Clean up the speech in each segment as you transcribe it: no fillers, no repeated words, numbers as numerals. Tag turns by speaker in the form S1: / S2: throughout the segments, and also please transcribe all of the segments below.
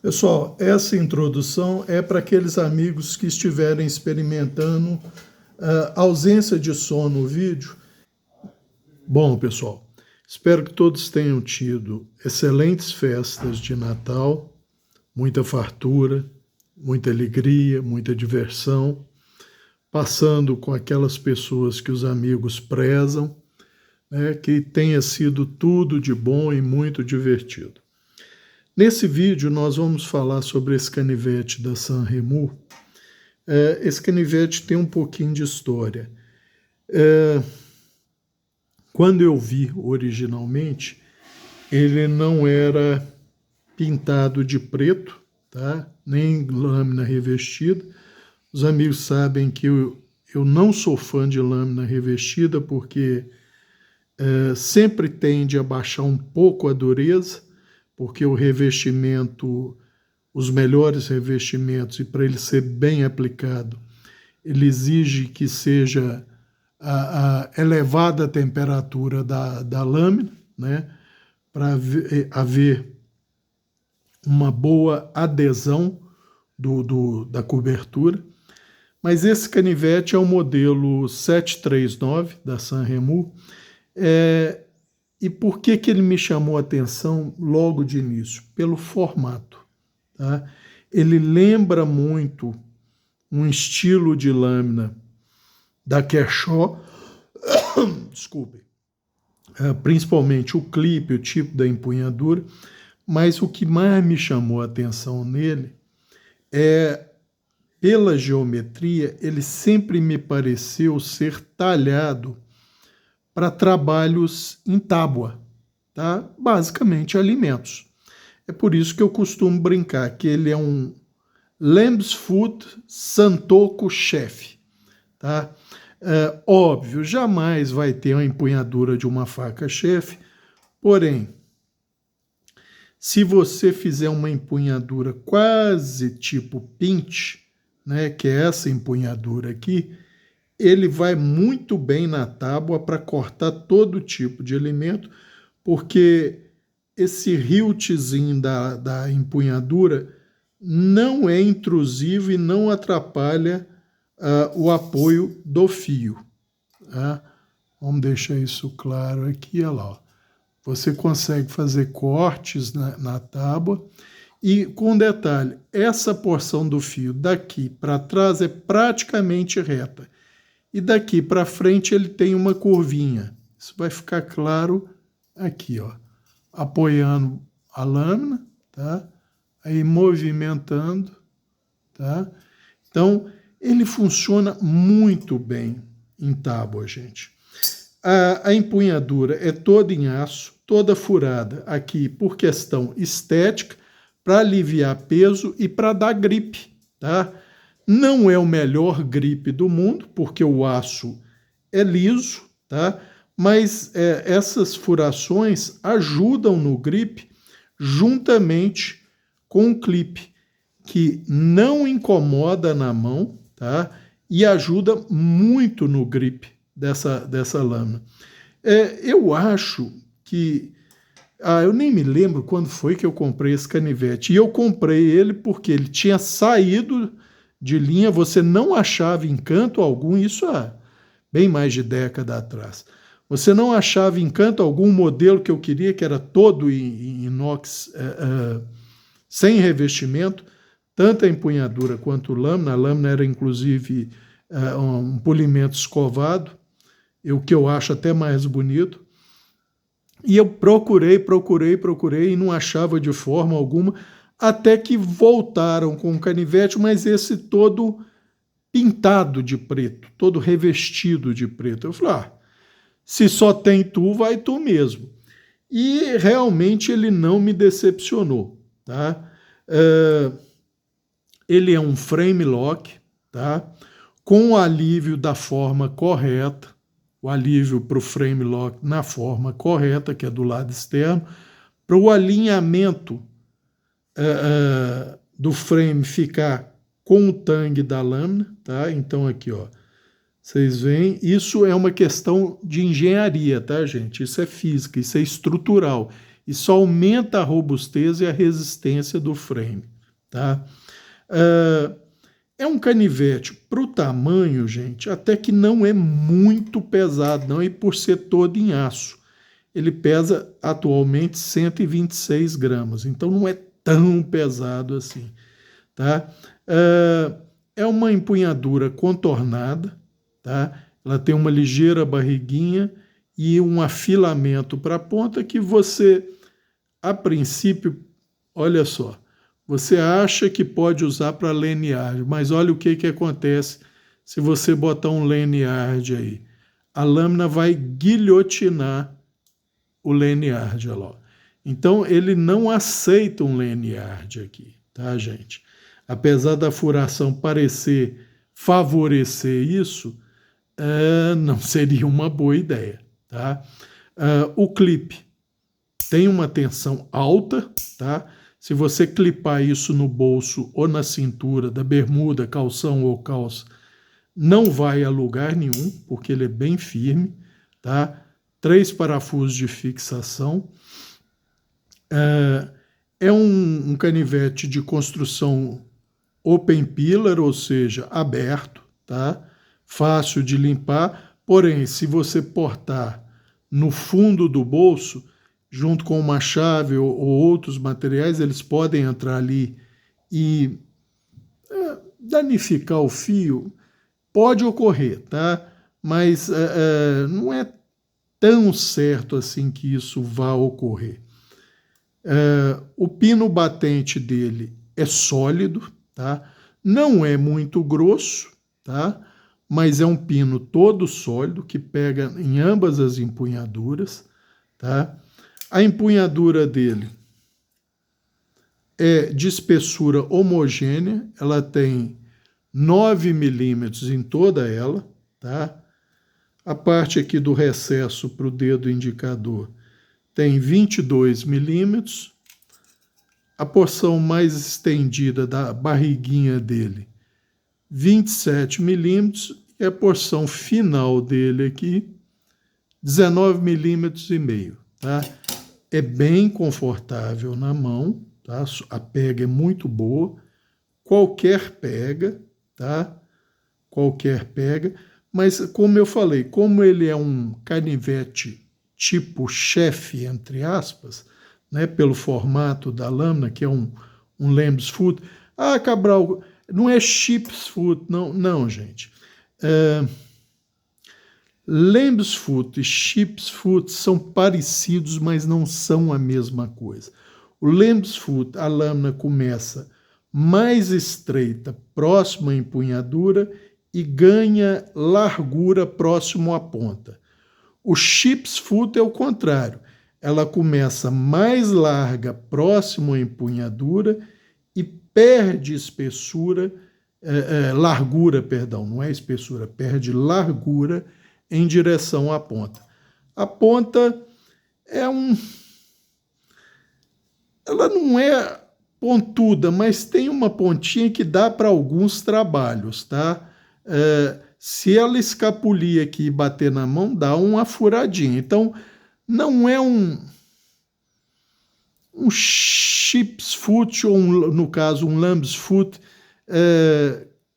S1: Pessoal, essa introdução é para aqueles amigos que estiverem experimentando ausência de som no vídeo. Bom, pessoal, espero que todos tenham tido excelentes festas de Natal, muita fartura, muita alegria, muita diversão, passando com aquelas pessoas que os amigos prezam, né, que tenha sido tudo de bom e muito divertido. Nesse vídeo nós vamos falar sobre esse canivete da Sanremo. Esse canivete tem um pouquinho de história. Quando eu vi originalmente, ele não era pintado de preto, tá? Nem lâmina revestida. Os amigos sabem que eu não sou fã de lâmina revestida porque sempre tende a baixar um pouco a dureza, porque o revestimento, os melhores revestimentos, e para ele ser bem aplicado, ele exige que seja a elevada temperatura da lâmina, né, para haver uma boa adesão da cobertura. Mas esse canivete é o modelo 739 da Sanremo. E por que ele me chamou a atenção logo de início? Pelo formato. Tá? Ele lembra muito um estilo de lâmina da Kershaw, desculpe, principalmente o clipe, o tipo da empunhadura, mas o que mais me chamou a atenção nele é, pela geometria, ele sempre me pareceu ser talhado para trabalhos em tábua, tá? Basicamente alimentos. É por isso que eu costumo brincar que ele é um Lamb's Foot Santoku Chef, tá? Óbvio, jamais vai ter uma empunhadura de uma faca chefe, porém, se você fizer uma empunhadura quase tipo pinch, né, que é essa empunhadura aqui, ele vai muito bem na tábua para cortar todo tipo de alimento, porque esse hiltzinho da empunhadura não é intrusivo e não atrapalha o apoio do fio. Tá? Vamos deixar isso claro aqui, olha lá. Ó. Você consegue fazer cortes na tábua e, com detalhe, essa porção do fio daqui para trás é praticamente reta. E daqui para frente ele tem uma curvinha. Isso vai ficar claro aqui, ó. Apoiando a lâmina, tá? Aí movimentando, tá? Então, ele funciona muito bem em tábua, gente. A empunhadura é toda em aço, toda furada aqui por questão estética, para aliviar peso e para dar gripe, tá? Não é o melhor grip do mundo, porque o aço é liso, tá? Mas essas furações ajudam no grip juntamente com o clipe, que não incomoda na mão, tá? E ajuda muito no grip dessa lâmina. Eu acho que... eu nem me lembro quando foi que eu comprei esse canivete. E eu comprei ele porque ele tinha saído de linha, você não achava em canto algum, isso há bem mais de década atrás. Você não achava em canto algum modelo que eu queria, que era todo em inox, sem revestimento, tanto a empunhadura quanto lâmina. A lâmina era, inclusive, um polimento escovado, o que eu acho até mais bonito. E eu procurei e não achava de forma alguma, até que voltaram com o canivete, mas esse todo pintado de preto, todo revestido de preto. Eu falei, se só tem tu, vai tu mesmo. E realmente ele não me decepcionou, tá? Ele é um frame lock, tá? Com o alívio da forma correta, o alívio para o frame lock na forma correta, que é do lado externo, para o alinhamento do frame ficar com o tangue da lâmina, tá? Então aqui, ó, vocês veem, isso é uma questão de engenharia, tá, gente? Isso é física, isso é estrutural. Isso aumenta a robustez e a resistência do frame, tá? É um canivete para o tamanho, gente, até que não é muito pesado, não, e por ser todo em aço. Ele pesa atualmente 126 gramas, então não é tão pesado assim, tá? É uma empunhadura contornada, tá? Ela tem uma ligeira barriguinha e um afilamento para a ponta que você, a princípio, olha só, você acha que pode usar para lanyard, mas olha o que acontece se você botar um lanyard aí. A lâmina vai guilhotinar o lanyard, olha lá. Então ele não aceita um lanyard aqui, tá, gente? Apesar da furação parecer favorecer isso, não seria uma boa ideia, tá? O clipe tem uma tensão alta, tá? Se você clipar isso no bolso ou na cintura da bermuda, calção ou calça, não vai a lugar nenhum, porque ele é bem firme, tá? 3 parafusos de fixação. É um canivete de construção open pillar, ou seja, aberto, tá? Fácil de limpar, porém, se você portar no fundo do bolso, junto com uma chave ou outros materiais, eles podem entrar ali e danificar o fio. Pode ocorrer, tá? Mas não é tão certo assim que isso vá ocorrer. O pino batente dele é sólido, tá? Não é muito grosso, tá? Mas é um pino todo sólido que pega em ambas as empunhaduras, tá? A empunhadura dele é de espessura homogênea, ela tem 9 milímetros em toda ela, tá? A parte aqui do recesso para o dedo indicador tem 22 milímetros. A porção mais estendida da barriguinha dele, 27 milímetros. E a porção final dele aqui, 19 milímetros e meio, tá? É bem confortável na mão, tá? A pega é muito boa. Qualquer pega, tá? Qualquer pega. Mas, como eu falei, como ele é um canivete tipo chefe, entre aspas, né, pelo formato da lâmina, que é um lamb's foot. Ah, Cabral, não é sheep's foot, não, gente. Lamb's foot e sheep's foot são parecidos, mas não são a mesma coisa. O lamb's foot, a lâmina começa mais estreita, próximo à empunhadura, e ganha largura próximo à ponta. O sheep's foot é o contrário. Ela começa mais larga, próximo à empunhadura, e perde espessura, largura, perdão, não é espessura, perde largura em direção à ponta. A ponta ela não é pontuda, mas tem uma pontinha que dá para alguns trabalhos, tá? Se ela escapulir aqui e bater na mão, dá uma furadinha. Então, não é um sheep's foot, ou no caso um lamb's foot,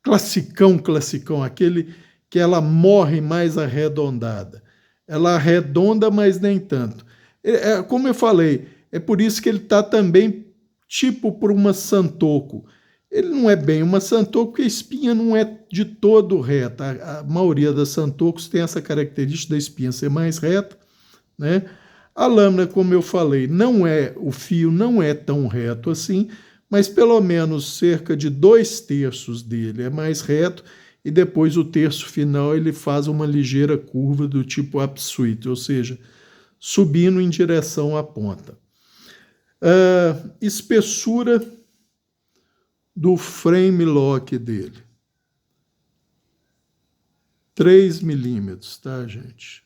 S1: classicão, aquele que ela morre mais arredondada. Ela arredonda, mas nem tanto. Como eu falei, é por isso que ele está também tipo por uma Santoku. Ele não é bem uma Santoku, porque a espinha não é de todo reta. A maioria das Santokos tem essa característica da espinha ser mais reta, né? A lâmina, como eu falei, o fio não é tão reto assim, mas pelo menos cerca de 2/3 dele é mais reto, e depois o terço final ele faz uma ligeira curva do tipo upsweep, ou seja, subindo em direção à ponta. Espessura do frame lock dele, 3 milímetros, tá, gente?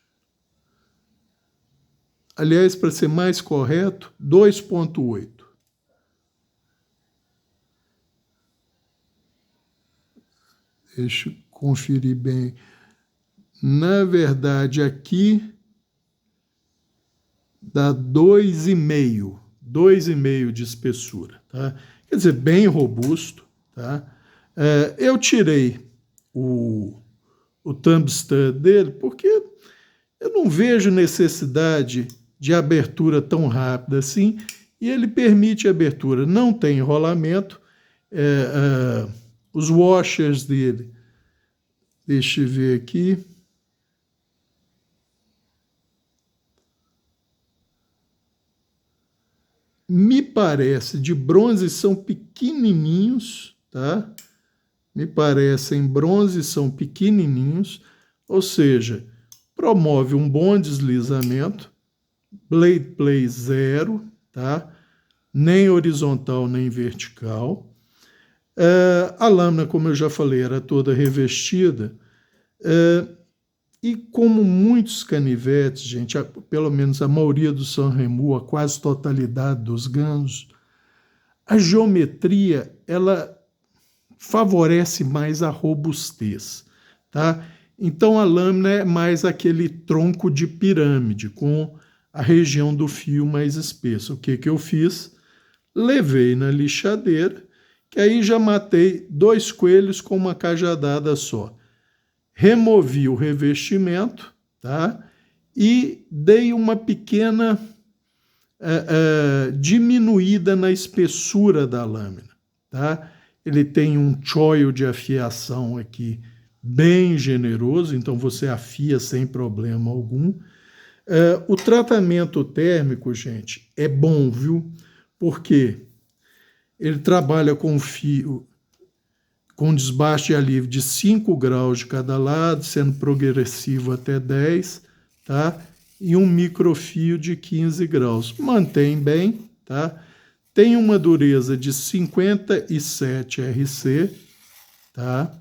S1: Aliás, para ser mais correto, 2,8. Deixa eu conferir bem. Na verdade, aqui dá 2,5 de espessura, tá? Quer dizer, bem robusto, tá? Eu tirei o thumb stud dele porque eu não vejo necessidade de abertura tão rápida assim, e ele permite abertura, não tem enrolamento. Os washers dele, deixa eu ver aqui, me parece de bronze são pequenininhos, tá? Me parecem bronze são pequenininhos, ou seja, promove um bom deslizamento, blade play 0, tá? Nem horizontal nem vertical. A lâmina, como eu já falei, era toda revestida, e como muitos canivetes, gente, pelo menos a maioria do Sanremo, a quase totalidade dos Gansos, a geometria ela favorece mais a robustez, tá? Então a lâmina é mais aquele tronco de pirâmide, com a região do fio mais espessa. O que eu fiz? Levei na lixadeira, que aí já matei 2 coelhos com uma cajadada só. Removi o revestimento, tá? E dei uma pequena diminuída na espessura da lâmina, tá? Ele tem um choil de afiação aqui bem generoso, então você afia sem problema algum. O tratamento térmico, gente, é bom, viu? Porque ele trabalha com fio, com desbaste de alívio de 5 graus de cada lado, sendo progressivo até 10, tá? E um microfio de 15 graus. Mantém bem, tá? Tem uma dureza de 57 RC, tá?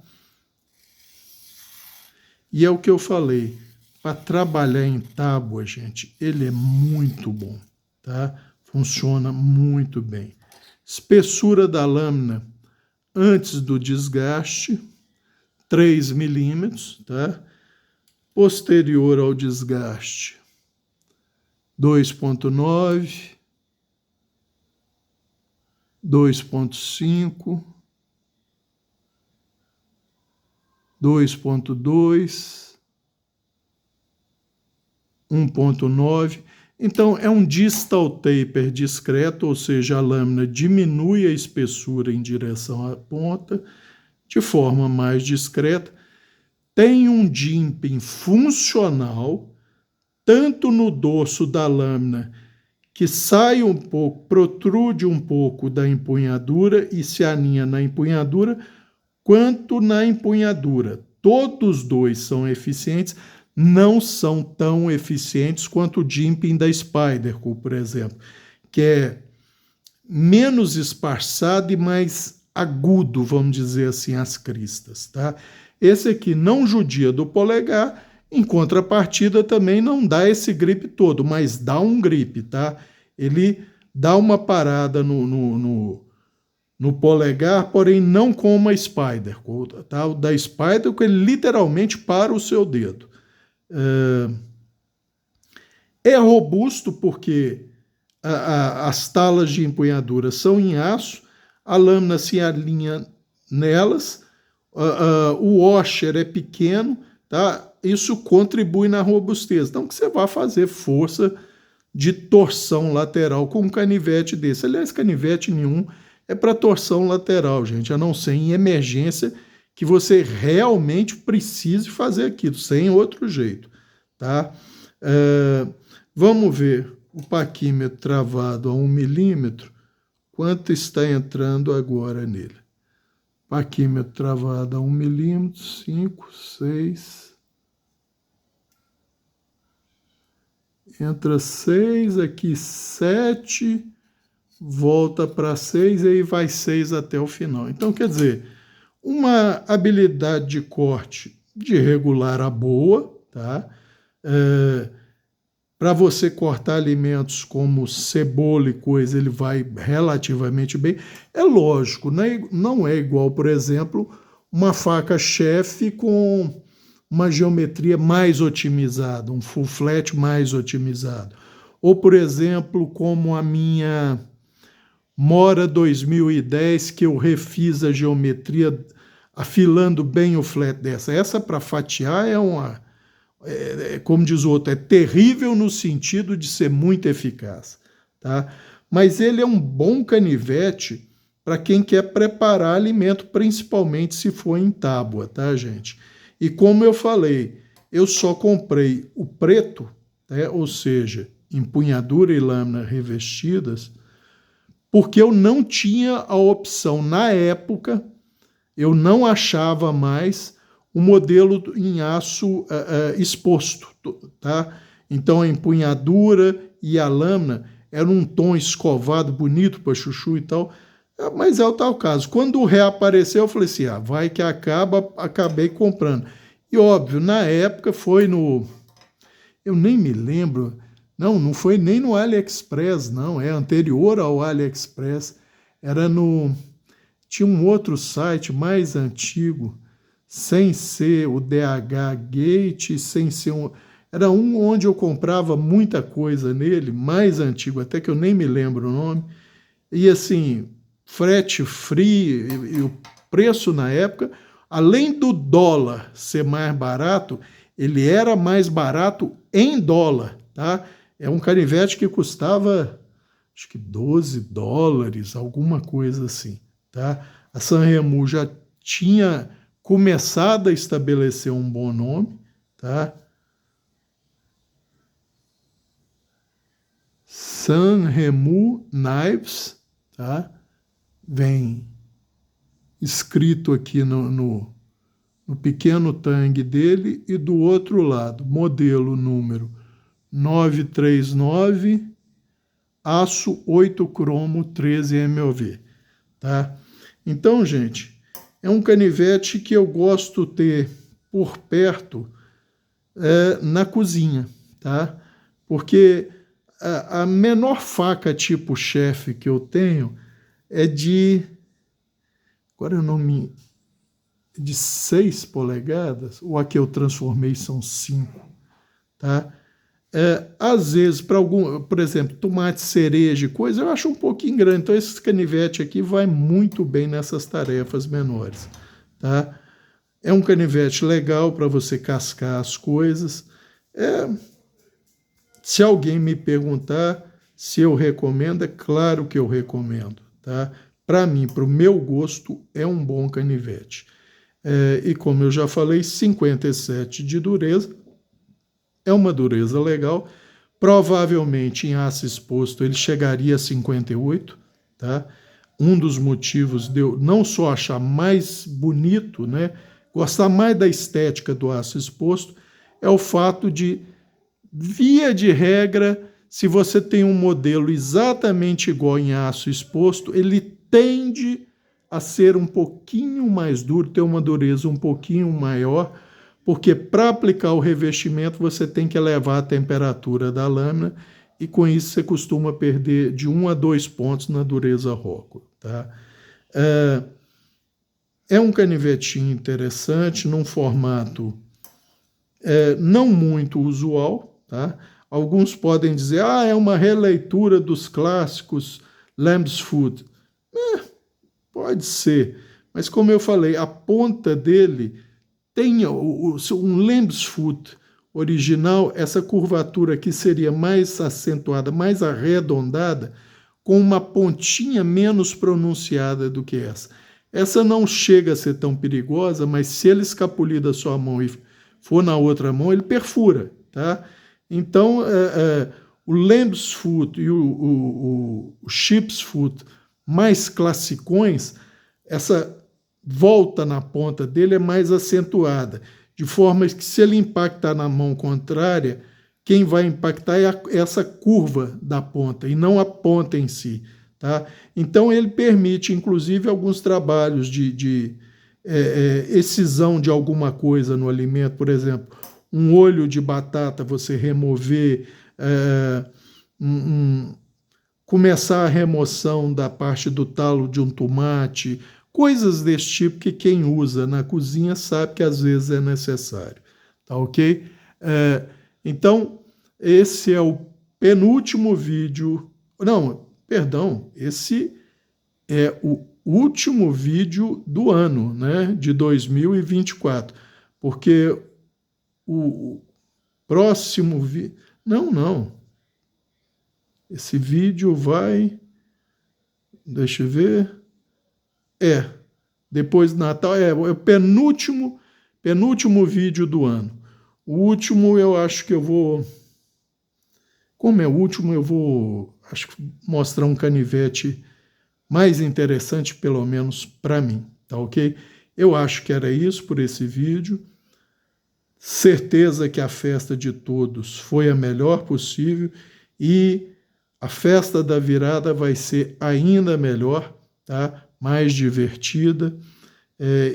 S1: E é o que eu falei, para trabalhar em tábua, gente, ele é muito bom, tá? Funciona muito bem. Espessura da lâmina antes do desgaste, 3 milímetros, tá? Posterior ao desgaste, 2,9, 2,5, 2,2, 1,9. Então, é um distal taper discreto, ou seja, a lâmina diminui a espessura em direção à ponta, de forma mais discreta. Tem um jimping funcional, tanto no dorso da lâmina, que sai um pouco, protrude um pouco da empunhadura e se alinha na empunhadura, quanto na empunhadura. Todos dois são eficientes, não são tão eficientes quanto o jimping da Spyderco, por exemplo, que é menos esparçado e mais agudo, vamos dizer assim, as cristas, tá? Esse aqui não judia do polegar, em contrapartida também não dá esse grip todo, mas dá um grip, tá? Ele dá uma parada no polegar, porém não como a Spyderco, tá? O da Spyderco ele literalmente para o seu dedo. É robusto porque as talas de empunhadura são em aço, a lâmina se alinha nelas, o washer é pequeno, tá? Isso contribui na robustez. Então, que você vai fazer força de torção lateral com um canivete desse. Aliás, canivete nenhum é para torção lateral, gente, a não ser em emergência que você realmente precise fazer aquilo, sem outro jeito, tá? Vamos ver o paquímetro travado a 1 milímetro, quanto está entrando agora nele. Paquímetro travado a 1 milímetro, 5, 6... Entra 6, aqui 7, volta para 6 e aí vai 6 até o final. Então, quer dizer, uma habilidade de corte de regular a boa, tá? Para você cortar alimentos como cebola e coisa, ele vai relativamente bem. É lógico, não é igual, por exemplo, uma faca chefe com uma geometria mais otimizada, um full flat mais otimizado. ou, por exemplo, como a minha Mora 2010, que eu refiz a geometria afilando bem o flat dessa. Essa para fatiar como diz o outro, é terrível no sentido de ser muito eficaz, tá? Mas ele é um bom canivete para quem quer preparar alimento, principalmente se for em tábua, tá, gente? E como eu falei, eu só comprei o preto, né, ou seja, empunhadura e lâmina revestidas, porque eu não tinha a opção, na época, eu não achava mais o modelo em aço exposto, tá? Então a empunhadura e a lâmina eram um tom escovado, bonito para chuchu e tal, mas é o tal caso. Quando reapareceu, eu falei assim, vai que acabei comprando. E óbvio, na época foi no... Eu nem me lembro... Não foi nem no AliExpress, não, é anterior ao AliExpress, era no... Tinha um outro site mais antigo, sem ser o DH Gate, sem ser um... Era um onde eu comprava muita coisa nele, mais antigo, até que eu nem me lembro o nome. E assim, frete free, e o preço na época, além do dólar ser mais barato, ele era mais barato em dólar, tá? É um canivete que custava, acho que $12, alguma coisa assim, tá? A Sanremo já tinha começado a estabelecer um bom nome, tá? Sanremo Knives, tá? Vem escrito aqui no pequeno tangue dele, e do outro lado, modelo número 939, aço 8 cromo 13 MOV, tá? Então, gente, é um canivete que eu gosto ter por perto na cozinha, tá? Porque a menor faca tipo chefe que eu tenho é agora eu não me... de 6 polegadas, ou a que eu transformei são 5, tá? Às vezes, para algum, por exemplo, tomate cereja e coisa, eu acho um pouquinho grande. Então, esse canivete aqui vai muito bem nessas tarefas menores, tá? É um canivete legal para você cascar as coisas. Se alguém me perguntar se eu recomendo, é claro que eu recomendo, tá? Para mim, para o meu gosto, é um bom canivete. E como eu já falei, 57 de dureza, é uma dureza legal. Provavelmente em aço exposto ele chegaria a 58, tá? Um dos motivos de eu não só achar mais bonito, né, gostar mais da estética do aço exposto, é o fato de, via de regra, se você tem um modelo exatamente igual em aço exposto, ele tende a ser um pouquinho mais duro, ter uma dureza um pouquinho maior, porque para aplicar o revestimento você tem que elevar a temperatura da lâmina, e com isso você costuma perder de 1 a 2 pontos na dureza rócula, tá? É um canivetinho interessante, num formato não muito usual, tá? Alguns podem dizer, é uma releitura dos clássicos Lamb's Foot. Pode ser, mas como eu falei, a ponta dele tem um Lamb's Foot original, essa curvatura aqui seria mais acentuada, mais arredondada, com uma pontinha menos pronunciada do que essa. Essa não chega a ser tão perigosa, mas se ele escapulir da sua mão e for na outra mão, ele perfura, tá? Então, o Lamb's Foot e o Sheep's Foot mais classicões, essa volta na ponta dele é mais acentuada, de forma que se ele impactar na mão contrária, quem vai impactar é essa curva da ponta e não a ponta em si, tá? Então ele permite, inclusive, alguns trabalhos de excisão de alguma coisa no alimento, por exemplo, um olho de batata, você remover, começar a remoção da parte do talo de um tomate, coisas desse tipo que quem usa na cozinha sabe que às vezes é necessário, tá ok? Então, esse é o penúltimo vídeo, não, perdão, esse é o último vídeo do ano, né, de 2024, porque o próximo vídeo, não, esse vídeo vai, deixa eu ver, depois do Natal, é o penúltimo vídeo do ano. O último eu acho que eu vou, como é o último, eu vou, acho que mostrar um canivete mais interessante, pelo menos para mim, tá ok? Eu acho que era isso por esse vídeo. Certeza que a festa de todos foi a melhor possível e a festa da virada vai ser ainda melhor, tá? Mais divertida,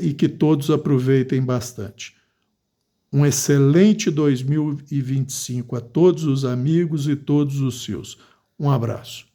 S1: e que todos aproveitem bastante. Um excelente 2025 a todos os amigos e todos os seus. Um abraço.